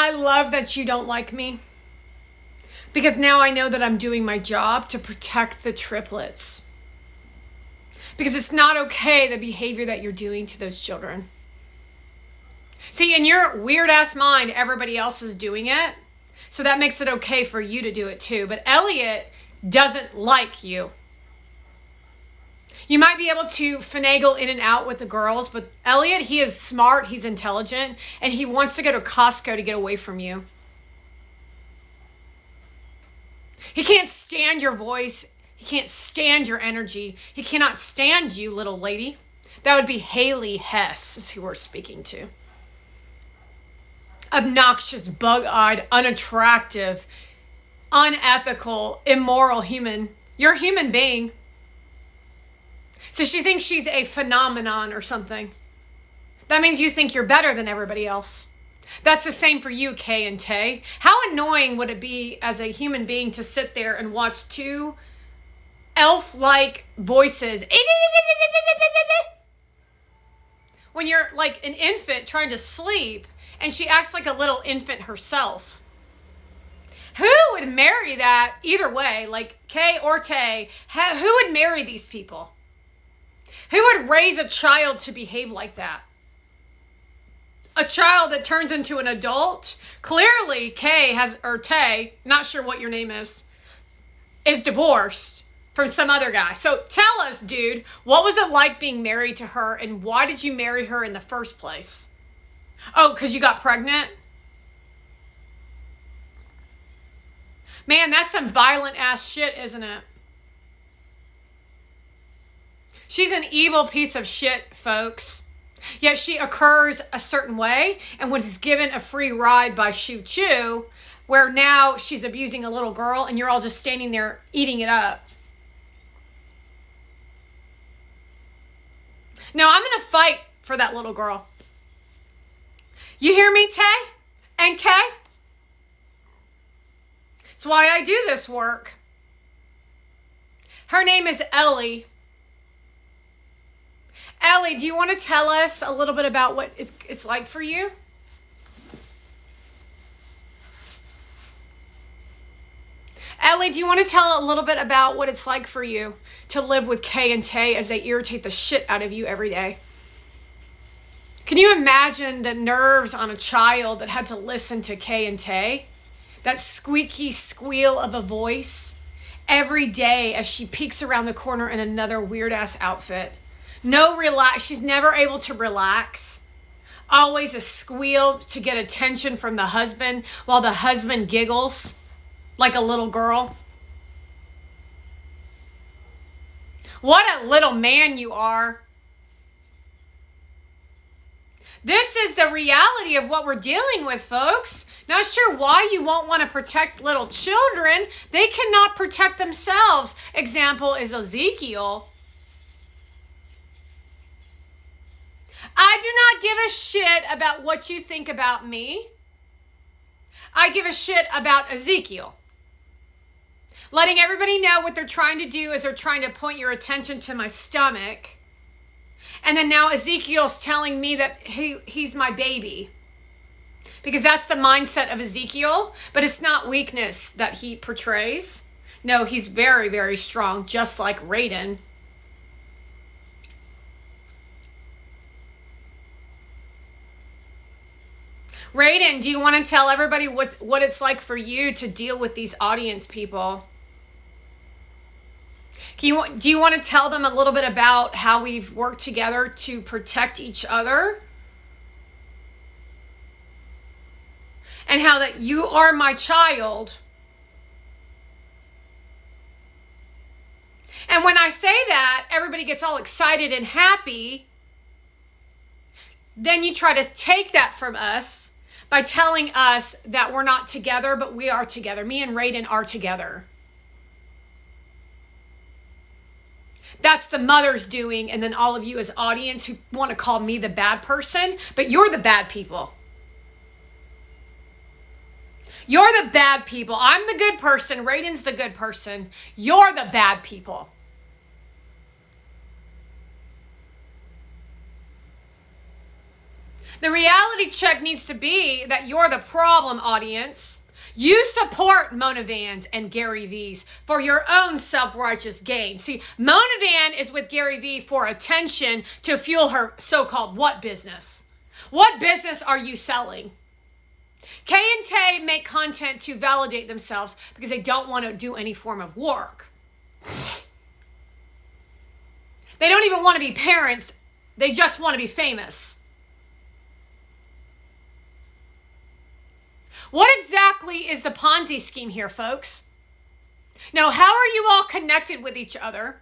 I love that you don't like me because now I know that I'm doing my job to protect the triplets. Because it's not okay, the behavior that you're doing to those children. See, in your weird ass mind, everybody else is doing it. So that makes it okay for you to do it too. But Elliot doesn't like you. You might be able to finagle in and out with the girls, but Elliot, he is smart, he's intelligent, and he wants to go to Costco to get away from you. He can't stand your voice. He can't stand your energy. He cannot stand you, little lady. That would be Haley Hess, is who we're speaking to. Obnoxious, bug-eyed, unattractive, unethical, immoral human. You're a human being. So she thinks she's a phenomenon or something. That means you think you're better than everybody else. That's the same for you, Kay and Tay. How annoying would it be as a human being to sit there and watch two elf-like voices when you're like an infant trying to sleep and she acts like a little infant herself? Who would marry that either way, like Kay or Tay? Who would marry these people? Who would raise a child to behave like that? A child that turns into an adult? Clearly, Tay, not sure what your name is divorced from some other guy. So tell us, dude, what was it like being married to her, and why did you marry her in the first place? Oh, because you got pregnant? Man, that's some violent ass shit, isn't it? She's an evil piece of shit, folks. Yet she occurs a certain way and was given a free ride by Shoo Choo, where now she's abusing a little girl and you're all just standing there eating it up. No, I'm going to fight for that little girl. You hear me, Tay and Kay? That's why I do this work. Her name is Ellie. Ellie, do you want to tell us a little bit about what it's like for you? Ellie, do you want to tell a little bit about what it's like for you to live with Kay and Tay as they irritate the shit out of you every day? Can you imagine the nerves on a child that had to listen to Kay and Tay? That squeaky squeal of a voice every day as she peeks around the corner in another weird-ass outfit. No relax. She's never able to relax. Always a squeal to get attention from the husband while the husband giggles like a little girl. What a little man you are. This is the reality of what we're dealing with, folks. Not sure why you won't want to protect little children. They cannot protect themselves. Example is Ezekiel. I do not give a shit about what you think about me. I give a shit about Ezekiel. Letting everybody know what they're trying to do is they're trying to point your attention to my stomach. And then now Ezekiel's telling me that he's my baby. Because that's the mindset of Ezekiel. But it's not weakness that he portrays. No, he's very, very strong, just like Raiden. Raiden, do you want to tell everybody what it's like for you to deal with these audience people? Do you want to tell them a little bit about how we've worked together to protect each other? And how that you are my child. And when I say that, everybody gets all excited and happy. Then you try to take that from us by telling us that we're not together, but we are together. Me and Raiden are together. That's the mother's doing, and then all of you as audience who want to call me the bad person, but you're the bad people. You're the bad people. I'm the good person. Raiden's the good person. You're the bad people. The reality check needs to be that you're the problem, audience. You support Mona Vans and Gary V's for your own self-righteous gain. See, Mona Van is with Gary V for attention to fuel her so-called what business? What business are you selling? Kay and Tay make content to validate themselves because they don't want to do any form of work. They don't even want to be parents. They just want to be famous. What exactly is the Ponzi scheme here, folks? Now, how are you all connected with each other?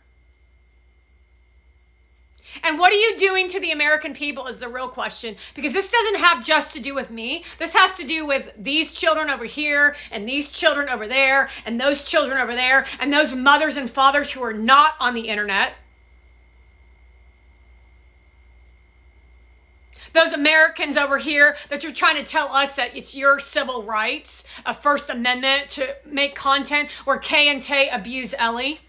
And what are you doing to the American people is the real question, because this doesn't have just to do with me. This has to do with these children over here and these children over there and those children over there and those mothers and fathers who are not on the internet. Those Americans over here that you're trying to tell us that it's your civil rights, a First Amendment to make content where Kay and Tay abuse Ellie.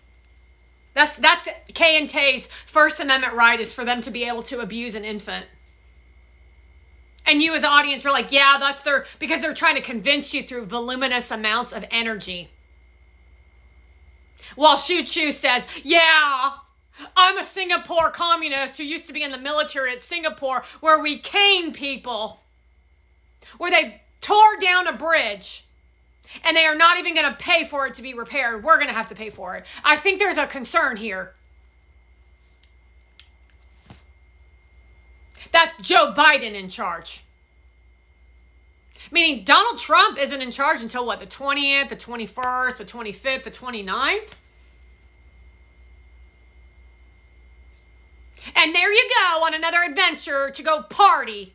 That's Kay and Tay's First Amendment right, is for them to be able to abuse an infant. And you as the audience are like, yeah, that's because they're trying to convince you through voluminous amounts of energy. While Shu Chu says, yeah, I'm a Singapore communist who used to be in the military at Singapore, where we caned people, where they tore down a bridge, and they are not even going to pay for it to be repaired. We're going to have to pay for it. I think there's a concern here. That's Joe Biden in charge. Meaning Donald Trump isn't in charge until what, the 20th, the 21st, the 25th, the 29th? And there you go on another adventure to go party.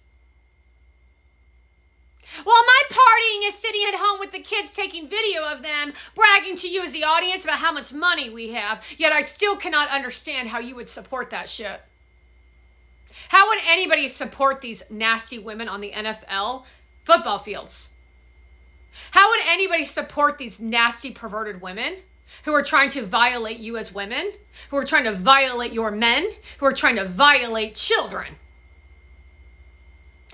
While my partying is sitting at home with the kids taking video of them, bragging to you as the audience about how much money we have, yet I still cannot understand how you would support that shit. How would anybody support these nasty women on the NFL football fields? How would anybody support these nasty perverted women who are trying to violate you as women, who are trying to violate your men, who are trying to violate children?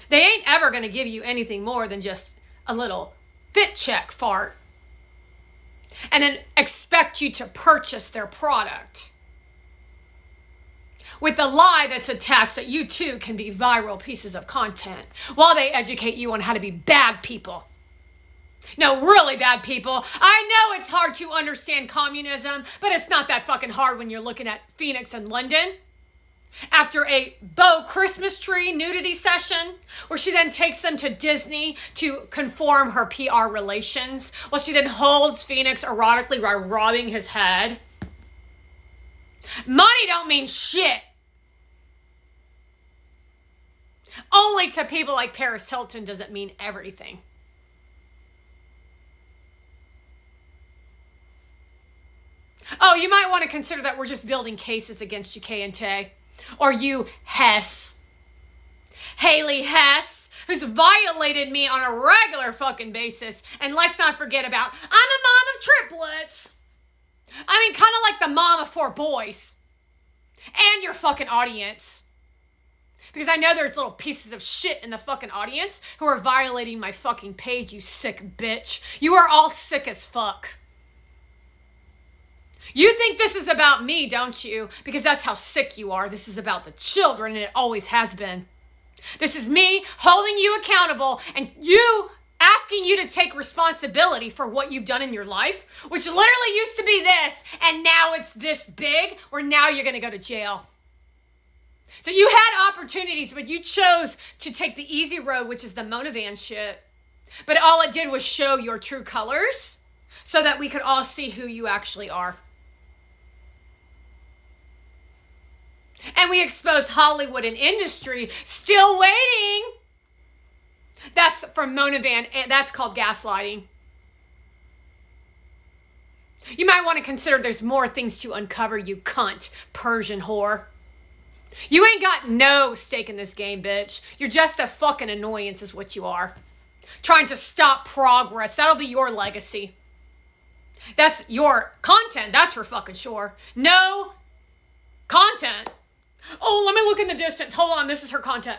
They ain't ever going to give you anything more than just a little fit check fart and then expect you to purchase their product with the lie that's attached that you too can be viral pieces of content while they educate you on how to be bad people. No, really bad people. I know it's hard to understand communism, but it's not that fucking hard when you're looking at Phoenix and London. After a Beau Christmas tree nudity session, where she then takes them to Disney to conform her PR relations, while she then holds Phoenix erotically by robbing his head. Money don't mean shit. Only to people like Paris Hilton does it mean everything. Oh, you might want to consider that we're just building cases against you, Kay and Tay. Or you, Hess. Haley Hess, who's violated me on a regular fucking basis. And let's not forget about, I'm a mom of triplets. I mean, kind of like the mom of 4 boys. And your fucking audience. Because I know there's little pieces of shit in the fucking audience who are violating my fucking page, you sick bitch. You are all sick as fuck. You think this is about me, don't you? Because that's how sick you are. This is about the children, and it always has been. This is me holding you accountable and you asking you to take responsibility for what you've done in your life, which literally used to be this, and now it's this big, where now you're going to go to jail. So you had opportunities, but you chose to take the easy road, which is the Mona Van shit. But all it did was show your true colors so that we could all see who you actually are. And we expose Hollywood and industry, still waiting. That's from Mona Van. That's called gaslighting. You might want to consider there's more things to uncover, you cunt, Persian whore. You ain't got no stake in this game, bitch. You're just a fucking annoyance is what you are. Trying to stop progress. That'll be your legacy. That's your content. That's for fucking sure. No content. Oh, let me look in the distance. Hold on. This is her content.